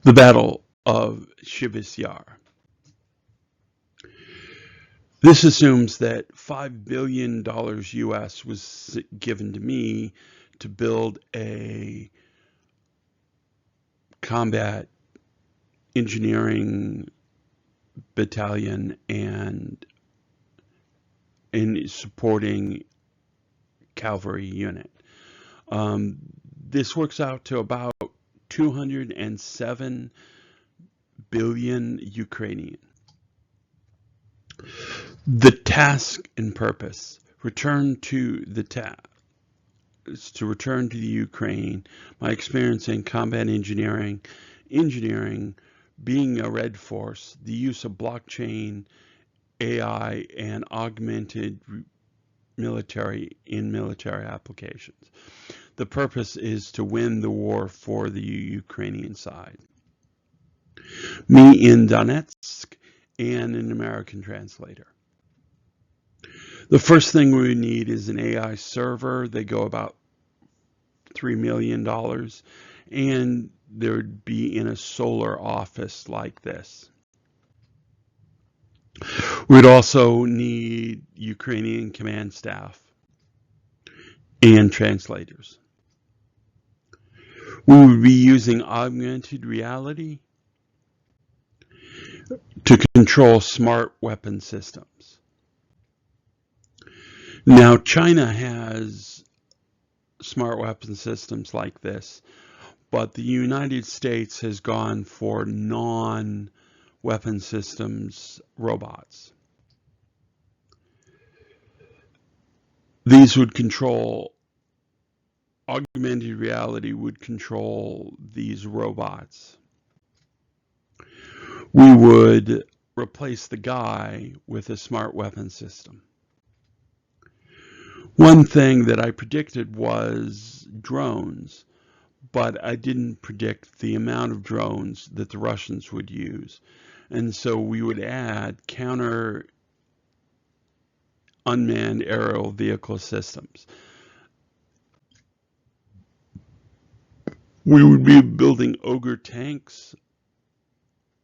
The Battle of Chasiv Yar. This assumes that $5 billion US was given to me to build a combat engineering battalion and in supporting cavalry unit. This works out to about 207 billion Ukrainian. The task and purpose: return to the Ukraine. My experience in combat engineering, being a Red Force, the use of blockchain, AI, and augmented military applications. The purpose is to win the war for the Ukrainian side. Me in Donetsk and an American translator. The first thing we need is an AI server. They go about $3 million, and there'd be in a solar office like this. We'd also need Ukrainian command staff and translators. We would be using augmented reality to control smart weapon systems. Now, China has smart weapon systems like this, but the United States has gone for non-weapon systems robots. These would control, augmented reality would control these robots. We would replace the guy with a smart weapon system. One thing that I predicted was drones, but I didn't predict the amount of drones that the Russians would use. And so we would add counter unmanned aerial vehicle systems. We would be building ogre tanks,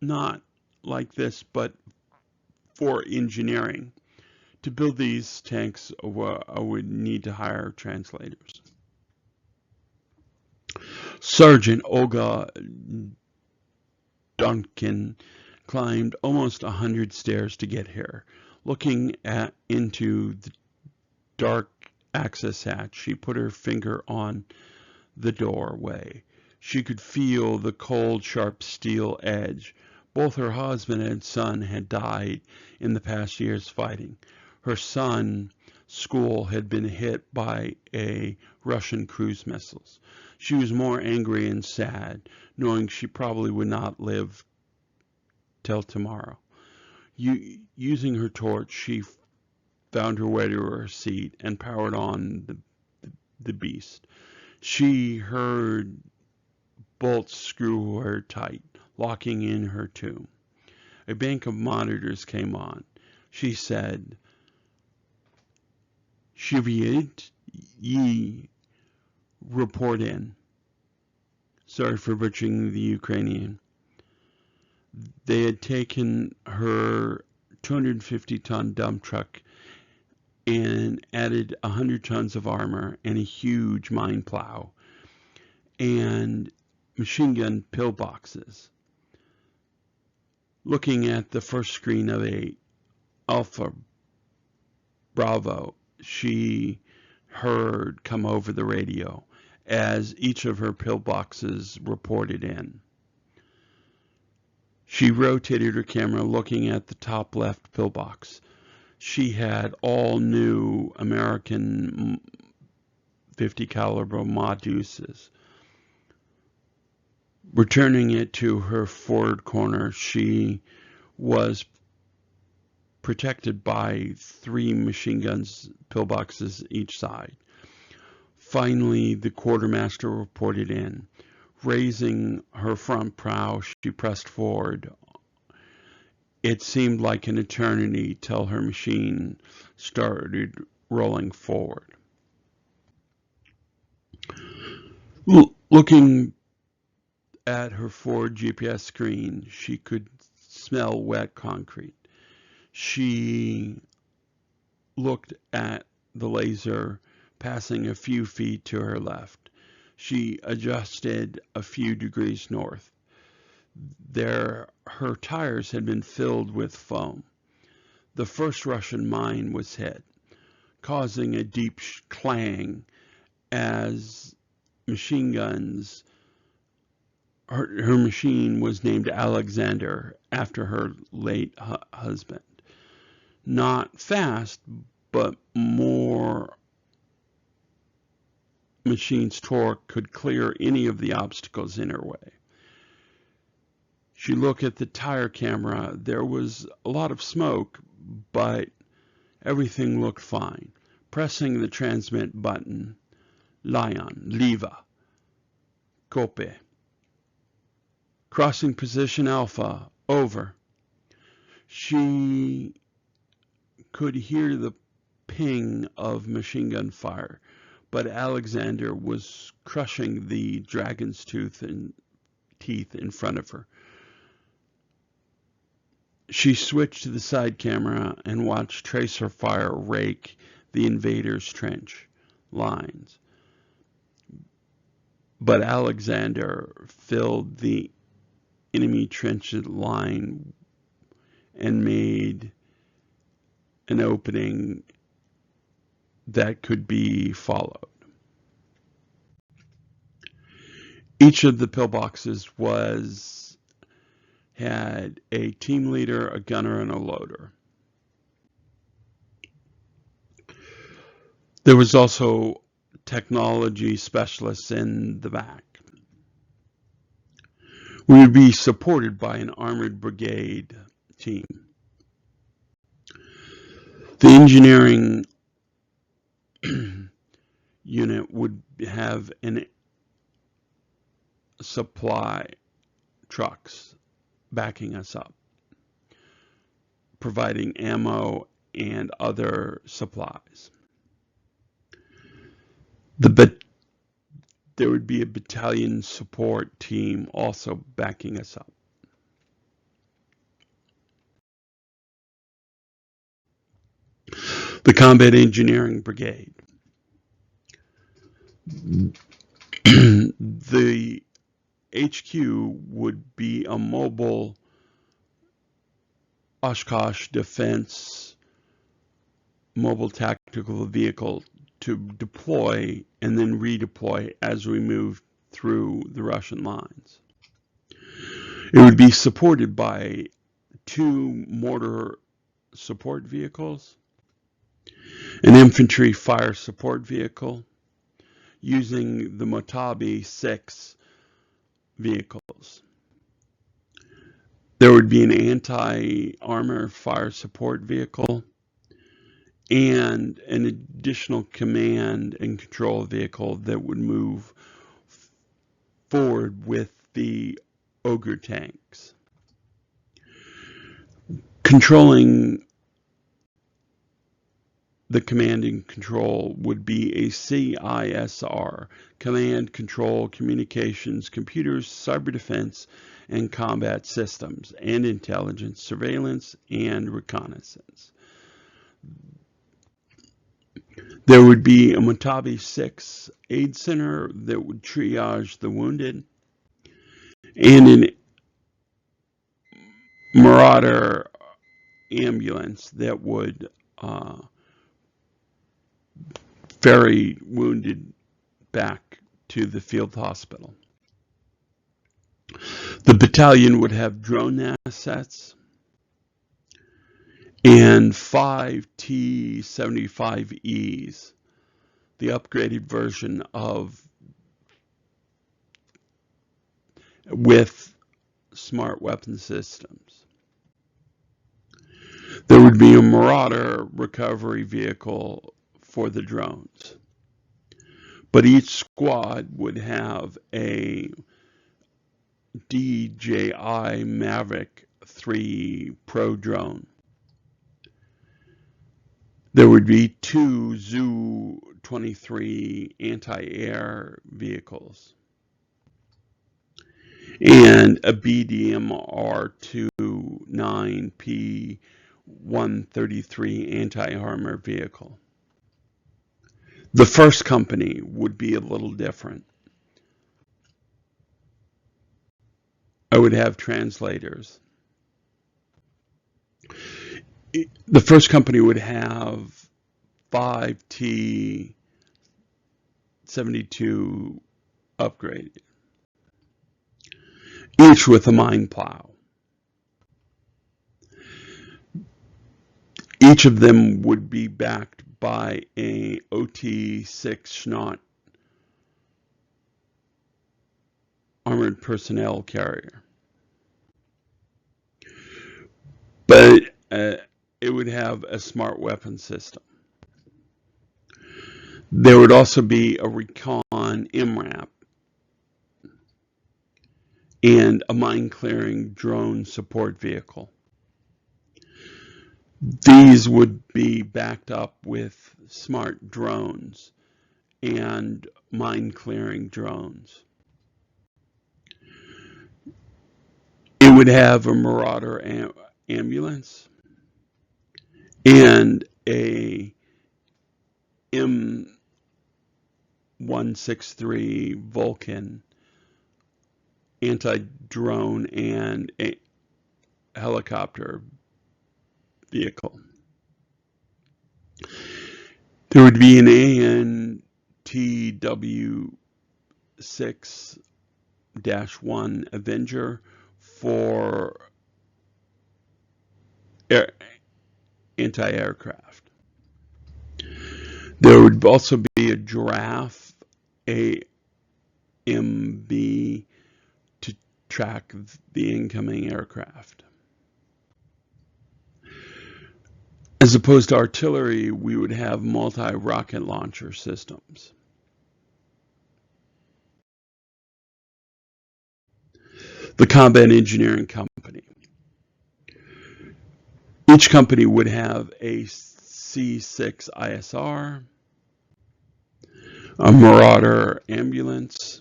not like this, but for engineering. To build these tanks, I would need to hire translators. Sergeant Olga Duncan climbed almost 100 stairs to get here. Looking into the dark access hatch, she put her finger on the doorway. She could feel the cold, sharp steel edge. Both her husband and son had died in the past years fighting. Her son's school had been hit by a Russian cruise missiles. She was more angry and sad, knowing she probably would not live till tomorrow. Using her torch, she found her way to her seat and powered on the beast. She heard bolts screw her tight, locking in her tomb. A bank of monitors came on. She said, Chasiv Yar, report in. Sorry for butchering the Ukrainian. They had taken her 250-ton dump truck and added 100 tons of armor and a huge mine plow and machine gun pillboxes. Looking at the first screen of a Alpha Bravo, she heard come over the radio as each of her pillboxes reported in. She rotated her camera looking at the top left pillbox. She had all new American 50 caliber Maduses. Returning it to her forward corner, she was protected by 3 machine guns, pillboxes each side. Finally, the quartermaster reported in. Raising her front prow, she pressed forward. It seemed like an eternity till her machine started rolling forward. Looking at her Ford GPS screen, she could smell wet concrete. She looked at the laser passing a few feet to her left. She adjusted a few degrees north. Her tires had been filled with foam. The first Russian mine was hit, causing a deep clang as machine guns. Her machine was named Alexander after her late husband. Not fast, but more machine's torque could clear any of the obstacles in her way. She looked at the tire camera. There was a lot of smoke, but everything looked fine. Pressing the transmit button, Lion, Liva, Kope. Crossing position Alpha, over. She could hear the ping of machine gun fire, but Alexander was crushing the dragon's teeth in front of her. She switched to the side camera and watched tracer fire rake the invaders' trench lines. But Alexander filled the enemy trench line and made an opening that could be followed. Each of the pillboxes had a team leader, a gunner, and a loader. There was also technology specialists in the back. We would be supported by an armored brigade team. The engineering unit would have supply trucks backing us up, providing ammo and other supplies. There would be a battalion support team also backing us up. The Combat Engineering Brigade. The HQ would be a mobile Oshkosh Defense mobile tactical vehicle to deploy and then redeploy as we move through the Russian lines. It would be supported by 2 mortar support vehicles, an infantry fire support vehicle, using the Motabi 6 vehicles. There would be an anti-armor fire support vehicle and an additional command and control vehicle that would move forward with the Ogre tanks. Controlling the command and control would be a CISR, Command, Control, Communications, Computers, Cyber Defense, and Combat Systems, and Intelligence, Surveillance, and Reconnaissance. There would be a Motabi 6 aid center that would triage the wounded, and an Marauder ambulance that would ferry wounded back to the field hospital. The battalion would have drone assets and 5 T-75Es, the upgraded version with smart weapon systems. There would be a Marauder recovery vehicle for the drones, but each squad would have a DJI Mavic 3 Pro drone. There would be 2 Zu-23 anti-air vehicles and a BDMR-29P133 anti-armor vehicle. The first company would be a little different. I would have translators. The first company would have 5T-72 upgraded, each with a mine plow. Each of them would be backed by a OT-6 Schnatt armored personnel carrier. But it would have a smart weapon system. There would also be a recon MRAP and a mine clearing drone support vehicle. These would be backed up with smart drones and mine clearing drones. It would have a Marauder ambulance and a M163 Vulcan anti-drone and a helicopter vehicle. There would be an ANTW-6-1 Avenger for anti-aircraft. There would also be a Giraffe AMB to track the incoming aircraft. As opposed to artillery, we would have multi-rocket launcher systems. The Combat Engineering Company. Each company would have a C6 ISR, a Marauder ambulance,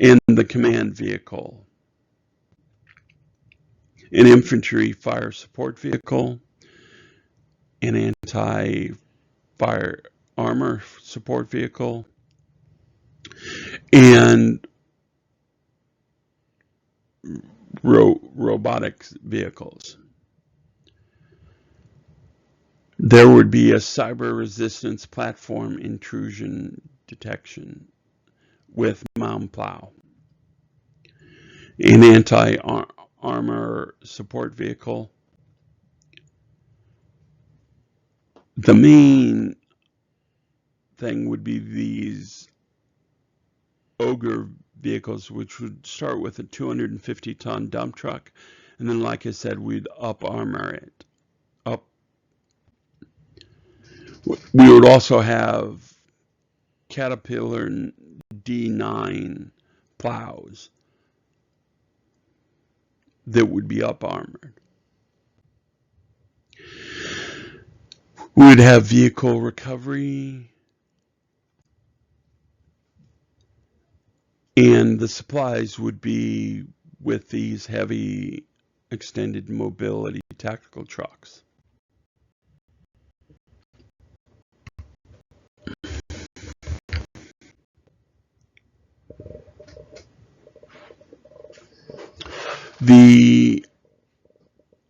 and the command vehicle, an infantry fire support vehicle, an anti-fire armor support vehicle, and robotics vehicles. There would be a cyber resistance platform intrusion detection with mound plow, an anti-armor support vehicle. The main thing would be these Ogre vehicles, which would start with a 250-ton dump truck, and then, like I said, we'd up-armor it. We would also have Caterpillar D9 plows that would be up-armored. We would have vehicle recovery, and the supplies would be with these heavy extended mobility tactical trucks.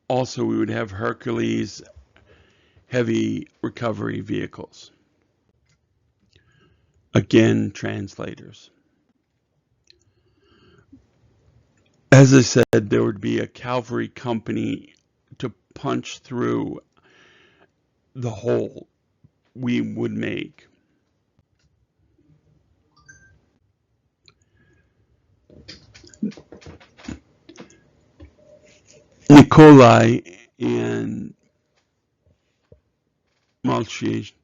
Also, we would have Hercules heavy recovery vehicles. Again, translators. As I said, there would be a cavalry company to punch through the hole we would make. Nikolai and Malchich,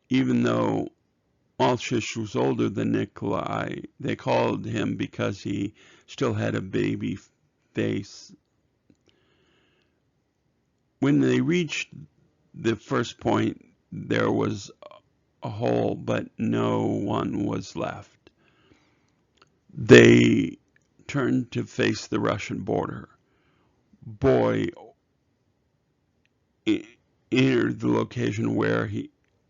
even though Malchich was older than Nikolai, they called him because he still had a baby face. When they reached the first point, there was a hole, but no one was left. They turned to face the Russian border. Boy entered the location where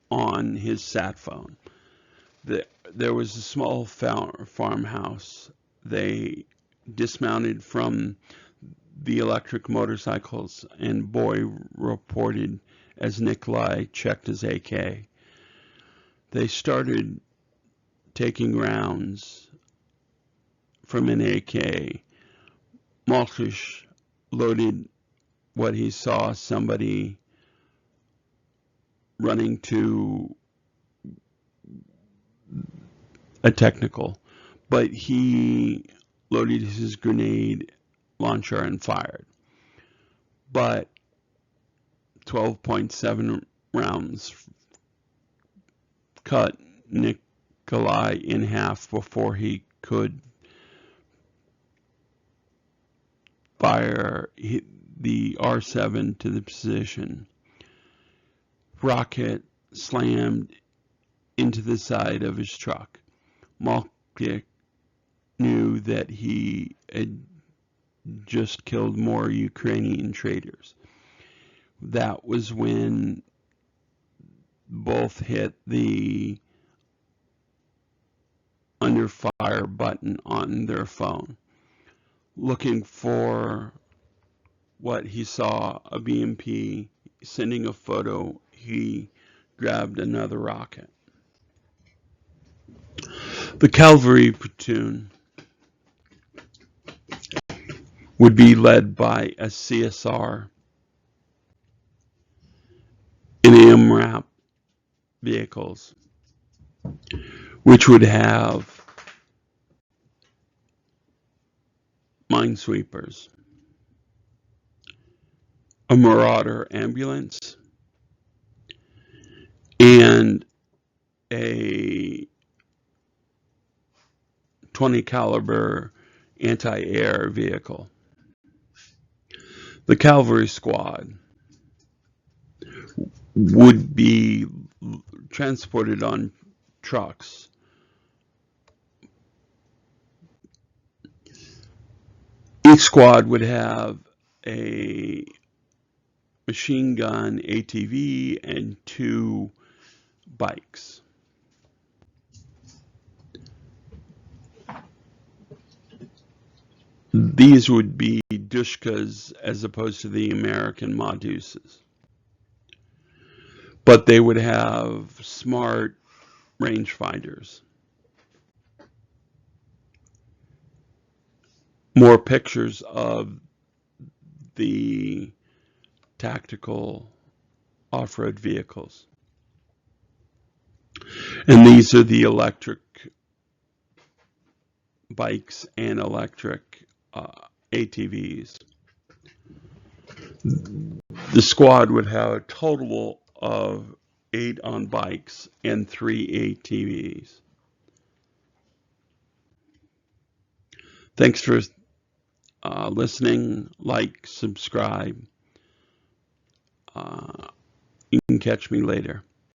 on his sat phone. There was a small farmhouse. They dismounted from the electric motorcycles, and Boy reported as Nikolai checked his AK. They started taking rounds from an AK. Malkish loaded what he saw, somebody running to a technical, but he loaded his grenade launcher and fired. But 12.7 rounds cut Nikolai in half before he could fire the R7 to the position. Rocket slammed into the side of his truck. Malkish knew that he had just killed more Ukrainian traitors. That was when both hit the under fire button on their phone, looking for what he saw, a BMP, sending a photo. He grabbed another rocket. The cavalry platoon would be led by a CSR in AMRAP vehicles, which would have minesweepers, a Marauder ambulance, and a 20 caliber anti-air vehicle. The cavalry squad would be transported on trucks. Each squad would have a machine gun ATV and 2 bikes. These would be Dushkas as opposed to the American Madusas. But they would have smart rangefinders. More pictures of the tactical off-road vehicles. And these are the electric bikes and electric ATVs. The squad would have a total of 8 on bikes and 3 ATVs. Thanks for listening. Like, subscribe. You can catch me later.